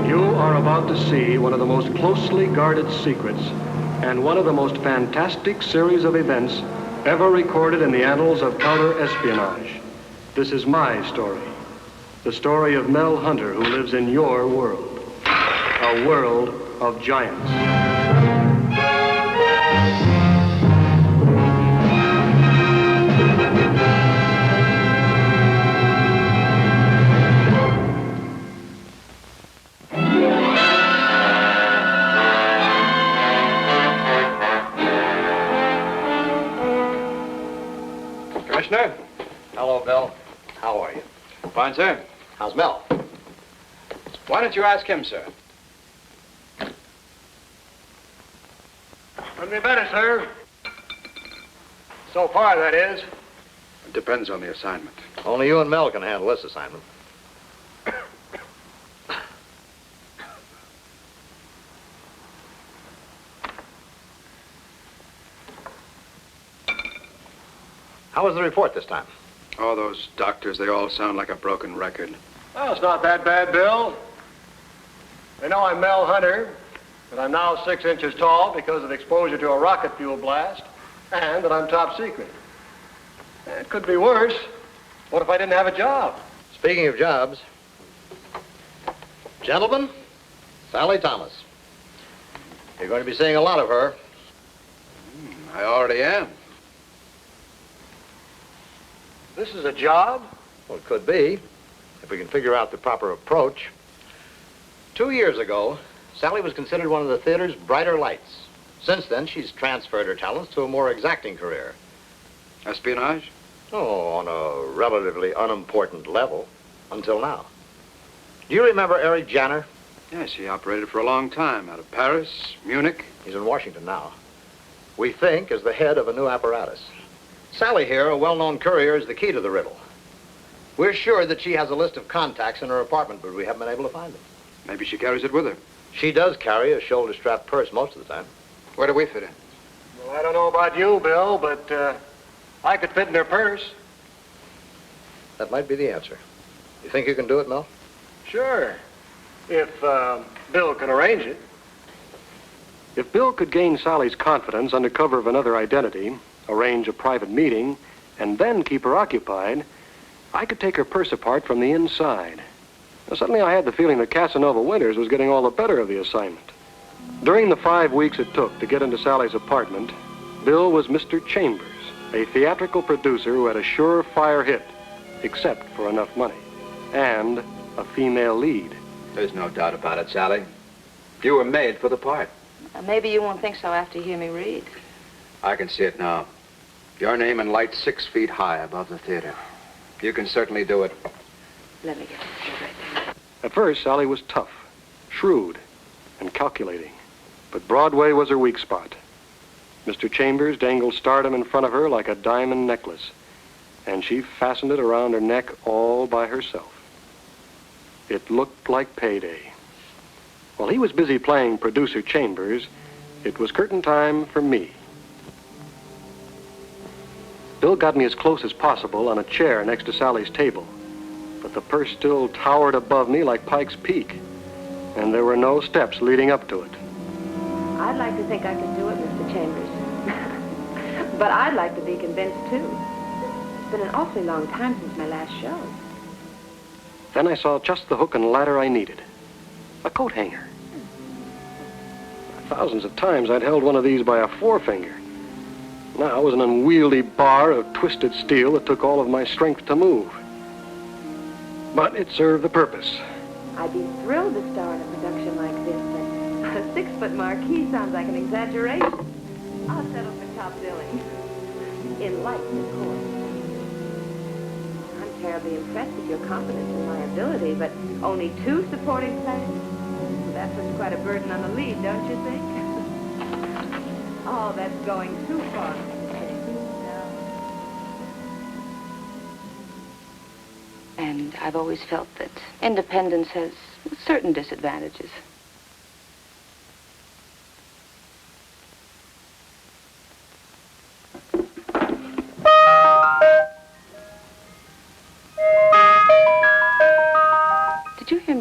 You are about to see one of the most closely guarded secrets and one of the most fantastic series of events ever recorded in the annals of counter-espionage. This is my story. The story of Mel Hunter, who lives in your world. A world of giants. Commissioner? Hello, Bill. How are you? Fine, sir. How's Mel? Why don't you ask him, sir? Couldn't be better, sir. So far, that is. It depends on the assignment. Only you and Mel can handle this assignment. How was the report this time? Oh, those doctors, they all sound like a broken record. Well, it's not that bad, Bill. They know I'm Mel Hunter, that I'm now 6 inches tall because of exposure to a rocket fuel blast, and that I'm top secret. It could be worse. What if I didn't have a job? Speaking of jobs, gentlemen, Sally Thomas. You're going to be seeing a lot of her. I already am. This is a job? Well, it could be, if we can figure out the proper approach. 2 years ago, Sally was considered one of the theater's brighter lights. Since then, she's transferred her talents to a more exacting career. Espionage? Oh, on a relatively unimportant level, until now. Do you remember Eric Janner? Yes, he operated for a long time out of Paris, Munich. He's in Washington now. We think as the head of a new apparatus. Sally here, a well-known courier, is the key to the riddle. We're sure that she has a list of contacts in her apartment, but we haven't been able to find them. Maybe she carries it with her. She does carry a shoulder-strapped purse most of the time. Where do we fit in? Well, I don't know about you, Bill, but I could fit in her purse. That might be the answer. You think you can do it, Mel? Sure, if Bill can arrange it. If Bill could gain Sally's confidence under cover of another identity, arrange a private meeting, and then keep her occupied, I could take her purse apart from the inside. Now, suddenly I had the feeling that Casanova Winters was getting all the better of the assignment. During the 5 weeks it took to get into Sally's apartment, Bill was Mr. Chambers, a theatrical producer who had a surefire hit, except for enough money, and a female lead. There's no doubt about it, Sally. You were made for the part. Maybe you won't think so after you hear me read. I can see it now. Your name in lights 6 feet high above the theater. You can certainly do it. Let me get it right there. At first, Sally was tough, shrewd, and calculating. But Broadway was her weak spot. Mr. Chambers dangled stardom in front of her like a diamond necklace, and she fastened it around her neck all by herself. It looked like payday. While he was busy playing producer Chambers, it was curtain time for me. Bill got me as close as possible on a chair next to Sally's table, but the purse still towered above me like Pike's Peak, and there were no steps leading up to it. I'd like to think I can do it, Mr. Chambers. But I'd like to be convinced, too. It's been an awfully long time since my last show. Then I saw just the hook and ladder I needed. A coat hanger. Thousands of times I'd held one of these by a forefinger. Now it was an unwieldy bar of twisted steel that took all of my strength to move. But it served the purpose. I'd be thrilled to star in a production like this, but a 6-foot marquee sounds like an exaggeration. I'll settle for top billing. In lights, of course. I'm terribly impressed with your confidence in my ability, but only 2 supporting players? That puts quite a burden on the lead, don't you think? Oh, that's going too far. And I've always felt that independence has certain disadvantages.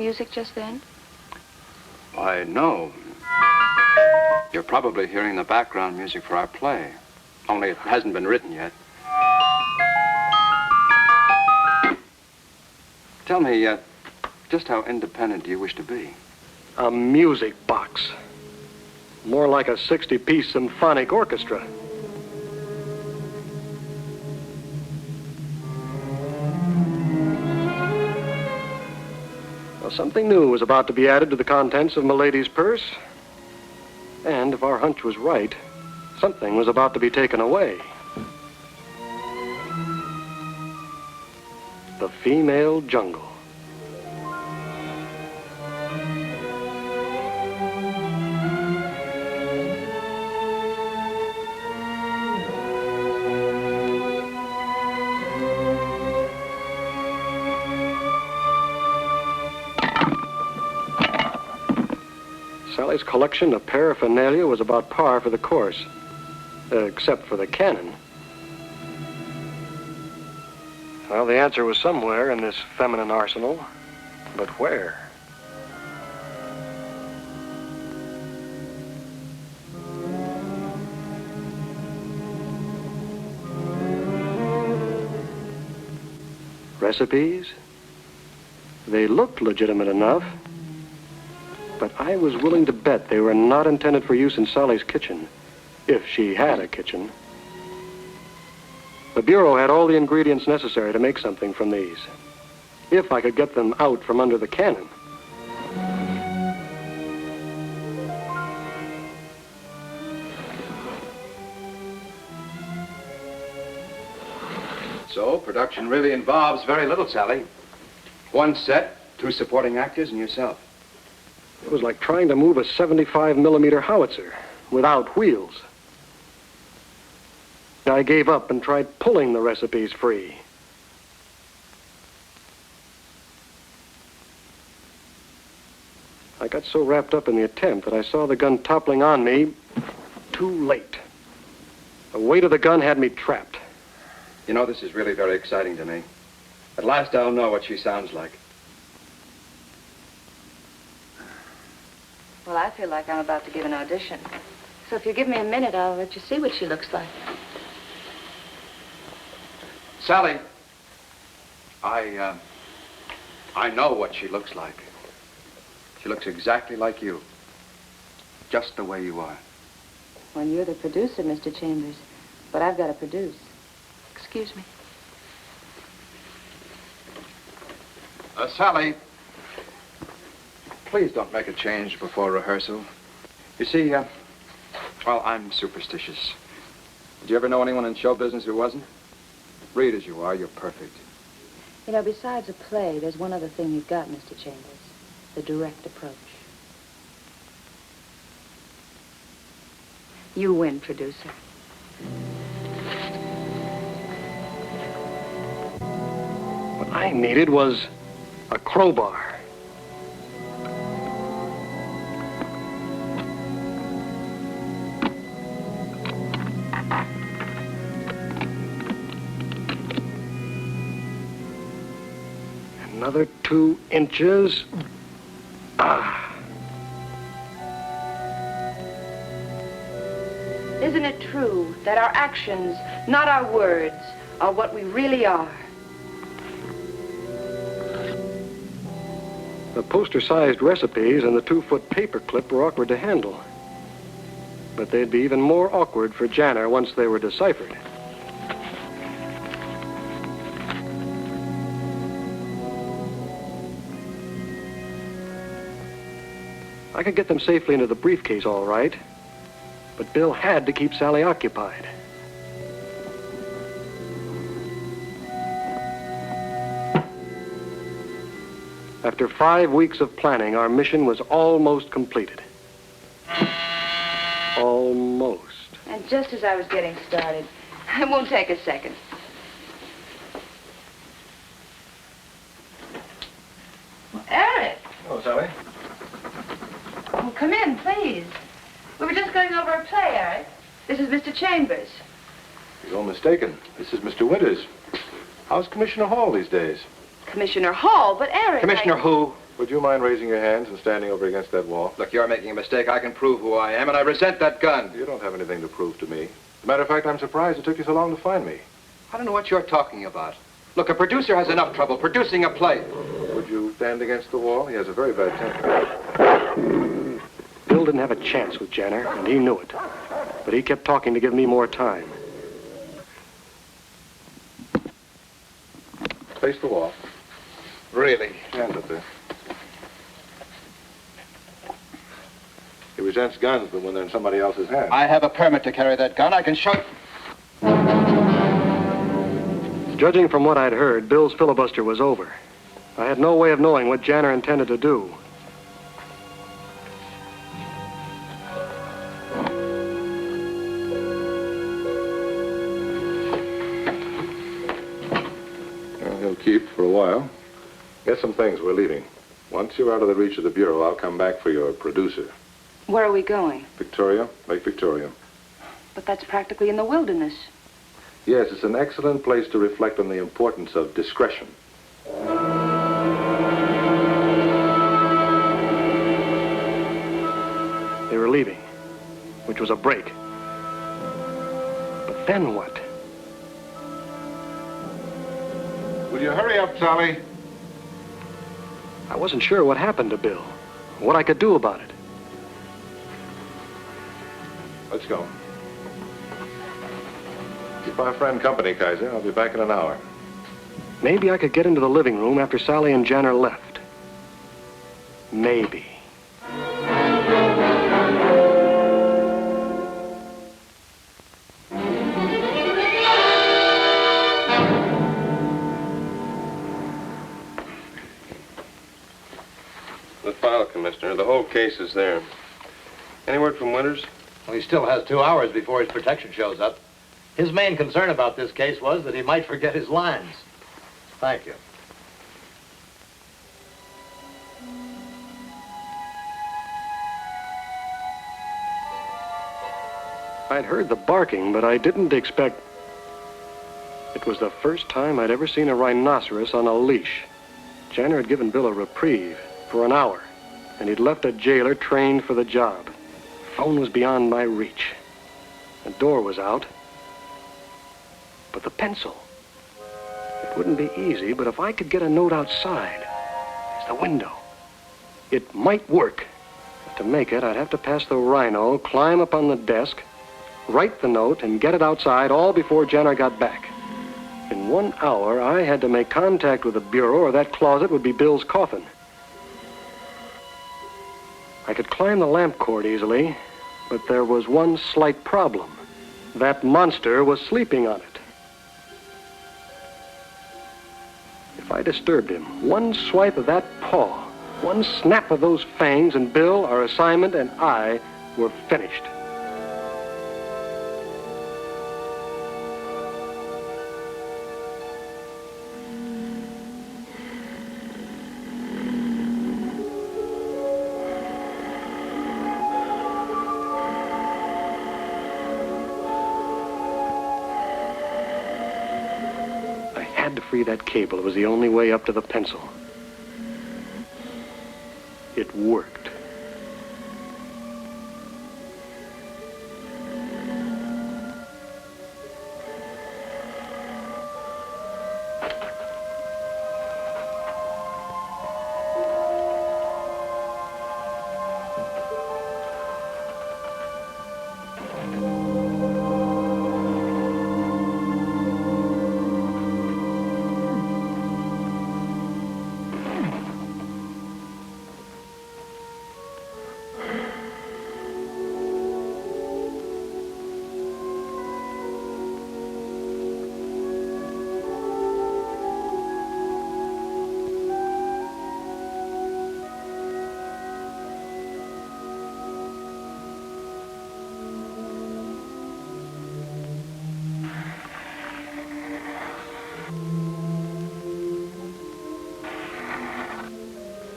music just then? Why, no. You're probably hearing the background music for our play. Only it hasn't been written yet. Tell me, just how independent do you wish to be? A music box. More like a 60-piece symphonic orchestra. Well, something new was about to be added to the contents of Milady's purse. And if our hunch was right, something was about to be taken away. The female jungle. Sally's collection of paraphernalia was about par for the course, except for the cannon. Well, the answer was somewhere in this feminine arsenal, but where? Recipes? They looked legitimate enough, but I was willing to bet they were not intended for use in Sally's kitchen, if she had a kitchen. The Bureau had all the ingredients necessary to make something from these, if I could get them out from under the cannon. So, production really involves very little, Sally. One set, 2 supporting actors, and yourself. It was like trying to move a 75-millimeter howitzer without wheels. I gave up and tried pulling the recipes free. I got so wrapped up in the attempt that I saw the gun toppling on me too late. The weight of the gun had me trapped. You know, this is really very exciting to me. At last I'll know what she sounds like. Well, I feel like I'm about to give an audition. So if you give me a minute, I'll let you see what she looks like. Sally, I know what she looks like. She looks exactly like you. Just the way you are. Well, you're the producer, Mr. Chambers. But I've got to produce. Excuse me. Sally, please don't make a change before rehearsal. You see, well, I'm superstitious. Did you ever know anyone in show business who wasn't? Read as you are, you're perfect. You know, besides a play, there's one other thing you've got, Mr. Chambers. The direct approach. You win, producer. What I needed was a crowbar. Another 2 inches. Isn't it true that our actions, not our words, are what we really are? The poster-sized recipes and the 2-foot paper clip were awkward to handle. But they'd be even more awkward for Janner once they were deciphered. I could get them safely into the briefcase, all right. But Bill had to keep Sally occupied. After 5 weeks of planning, our mission was almost completed. Almost. And just as I was getting started, it won't take a second. Well, Eric. Oh, Sally. Well, come in, please. We were just going over a play, Eric. This is Mr. Chambers. You're all mistaken. This is Mr. Winters. How's Commissioner Hall these days? Commissioner Hall, but Eric... Commissioner who? Would you mind raising your hands and standing over against that wall? Look, you're making a mistake. I can prove who I am, and I resent that gun. You don't have anything to prove to me. As a matter of fact, I'm surprised it took you so long to find me. I don't know what you're talking about. Look, a producer has enough trouble producing a play. Would you stand against the wall? He has a very bad temper. Bill didn't have a chance with Jenner, and he knew it. But he kept talking to give me more time. Face the wall. Really? Hands up there. He resents guns, but when they're in somebody else's hands. I have a permit to carry that gun. I can show... Judging from what I'd heard, Bill's filibuster was over. I had no way of knowing what Janner intended to do. Well, he'll keep for a while. Get some things. We're leaving. Once you're out of the reach of the Bureau, I'll come back for your producer. Where are we going? Victoria, Lake Victoria. But that's practically in the wilderness. Yes, it's an excellent place to reflect on the importance of discretion. They were leaving, which was a break. But then what? Will you hurry up, Sally? I wasn't sure what happened to Bill, what I could do about it. Let's go. Keep our friend company, Kaiser. I'll be back in an hour. Maybe I could get into the living room after Sally and Jenner left. Maybe. The file, Commissioner. The whole case is there. Any word from Winters? Well, he still has 2 hours before his protection shows up. His main concern about this case was that he might forget his lines. Thank you. I'd heard the barking, but I didn't expect... It was the first time I'd ever seen a rhinoceros on a leash. Jenner had given Bill a reprieve for an hour, and he'd left a jailer trained for the job. Phone was beyond my reach. The door was out. But the pencil. It wouldn't be easy, but if I could get a note outside, there's the window. It might work. But to make it, I'd have to pass the rhino, climb up on the desk, write the note, and get it outside all before Jenner got back. In 1 hour, I had to make contact with the Bureau, or that closet would be Bill's coffin. I could climb the lamp cord easily, but there was one slight problem. That monster was sleeping on it. If I disturbed him, one swipe of that paw, one snap of those fangs, and Bill, our assignment, and I were finished. To free that cable. It was the only way up to the pencil. It worked.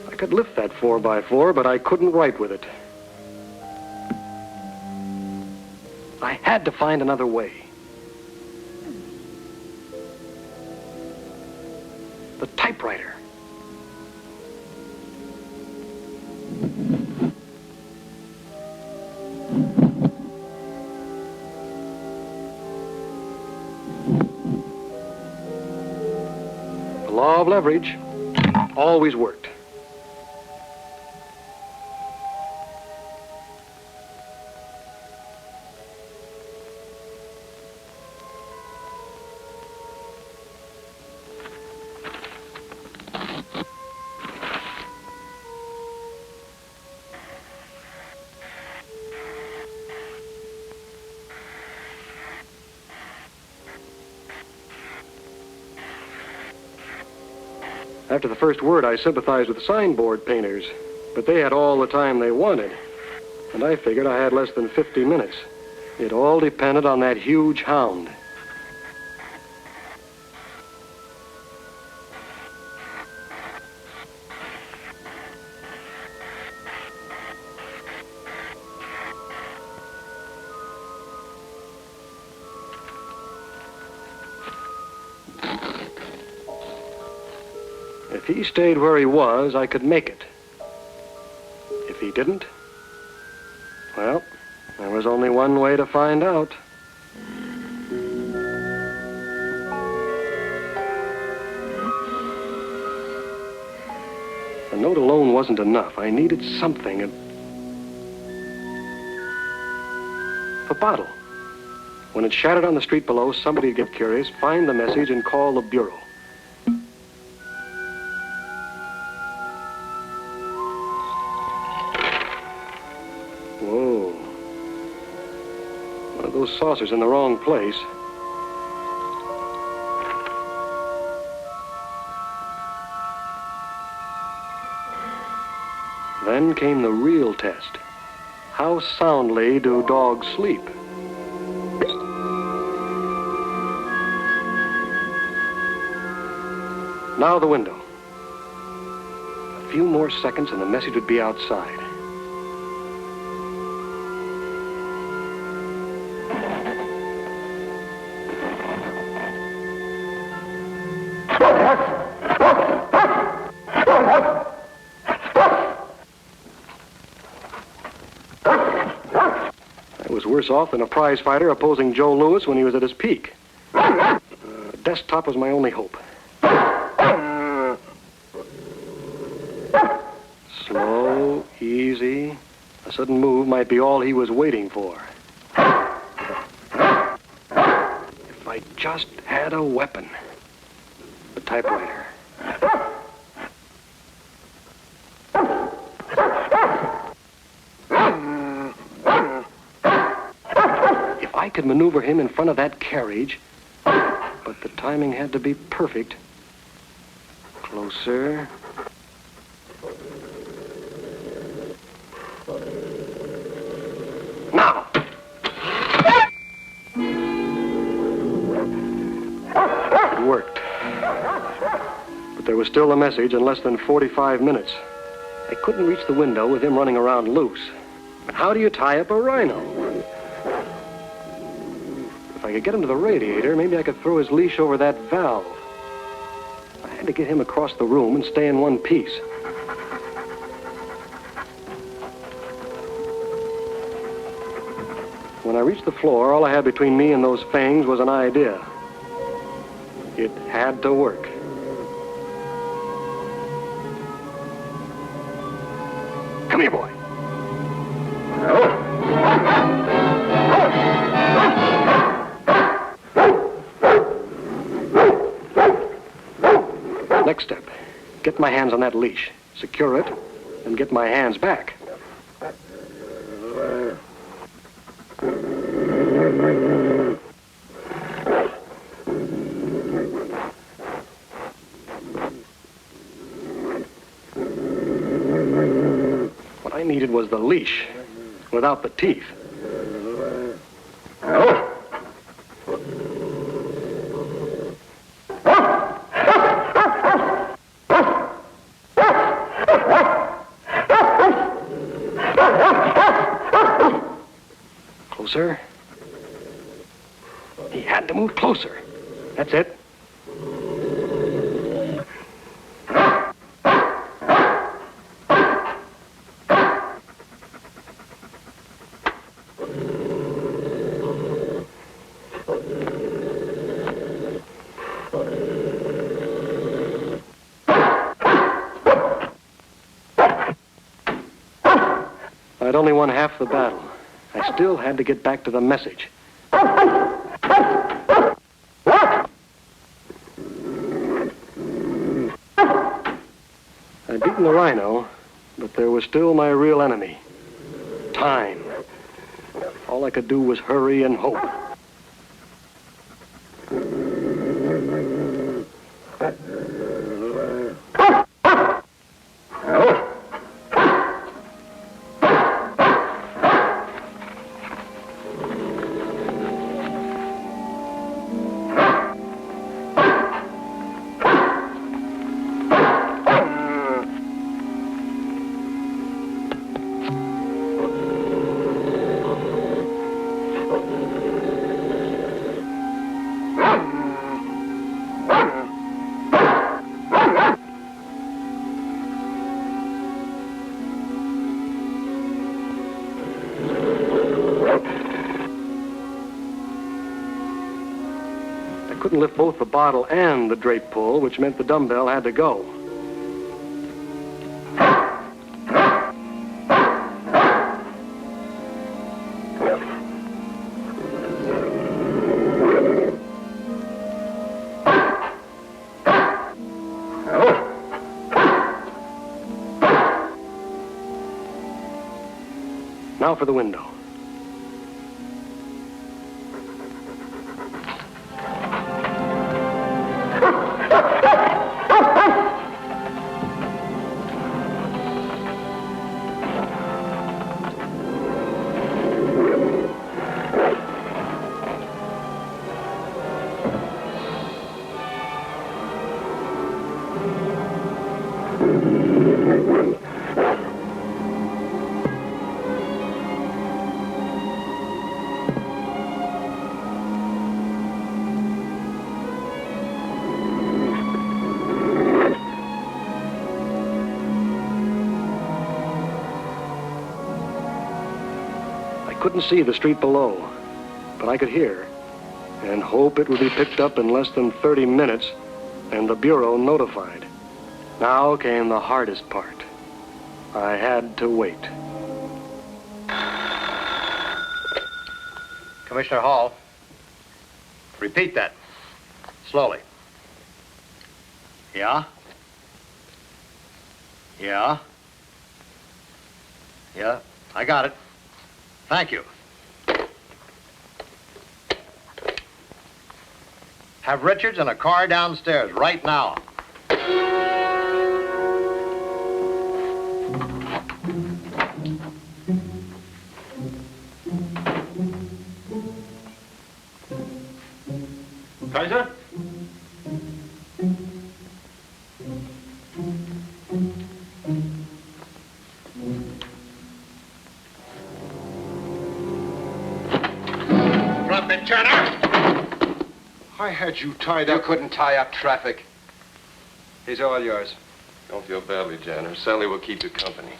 I could lift that 4x4, but I couldn't write with it. I had to find another way. The typewriter. leverage always worked. After the first word, I sympathized with the signboard painters, but they had all the time they wanted, and I figured I had less than 50 minutes. It all depended on that huge hound. If he stayed where he was, I could make it. If he didn't, well, there was only one way to find out. The note alone wasn't enough. I needed something. A bottle. When it shattered on the street below, somebody'd get curious, find the message, and call the bureau. Whoa. One of those saucers in the wrong place. Then came the real test. How soundly do dogs sleep? Now the window. A few more seconds and the message would be outside. I was worse off than a prize fighter opposing Joe Louis when he was at his peak. Desktop was my only hope. Slow, easy. A sudden move might be all he was waiting for. If I just had a weapon. The typewriter. If I could maneuver him in front of that carriage, but the timing had to be perfect. Closer. Now! It worked. But there was still a message in less than 45 minutes. I couldn't reach the window with him running around loose. But how do you tie up a rhino? If I could get him to the radiator, maybe I could throw his leash over that valve. I had to get him across the room and stay in one piece. When I reached the floor, all I had between me and those fangs was an idea. It had to work. Come here, boy. Next step, get my hands on that leash, secure it, and get my hands back. What I needed was the leash, without the teeth. Closer. He had to move closer. That's it. I'd only won half the battle. I still had to get back to the message. I'd beaten the rhino, but there was still my real enemy. Time. All I could do was hurry and hope. Couldn't lift both the bottle and the drape pull, which meant the dumbbell had to go. Now for the window. Couldn't see the street below, but I could hear and hope it would be picked up in less than 30 minutes and the Bureau notified. Now came the hardest part. I had to wait. Commissioner Hall, repeat that. Slowly. Yeah? Yeah? Yeah, I got it. Thank you. Have Richards in a car downstairs right now. Kaiser? Drop it, Turner! I had you tied You up. couldn't tie up traffic. He's all yours. Don't feel badly, Janner. Sally will keep you company.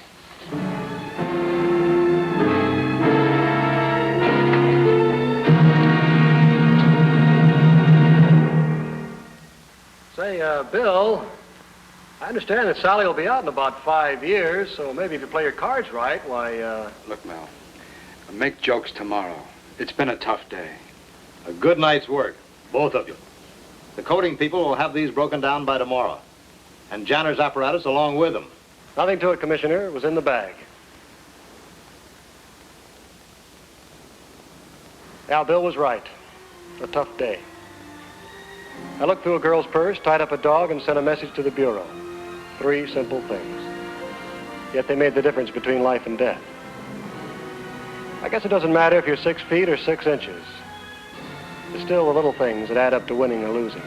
Say, Bill, I understand that Sally will be out in about 5 years, so maybe if you play your cards right, why, Look, Mel, make jokes tomorrow. It's been a tough day. A good night's work, both of you. The coding people will have these broken down by tomorrow, and Janner's apparatus along with them. Nothing to it, Commissioner. It was in the bag. Yeah, Bill was right. A tough day. I looked through a girl's purse, tied up a dog, and sent a message to the Bureau. 3 simple things. Yet they made the difference between life and death. I guess it doesn't matter if you're 6 feet or 6 inches. It's still the little things that add up to winning or losing.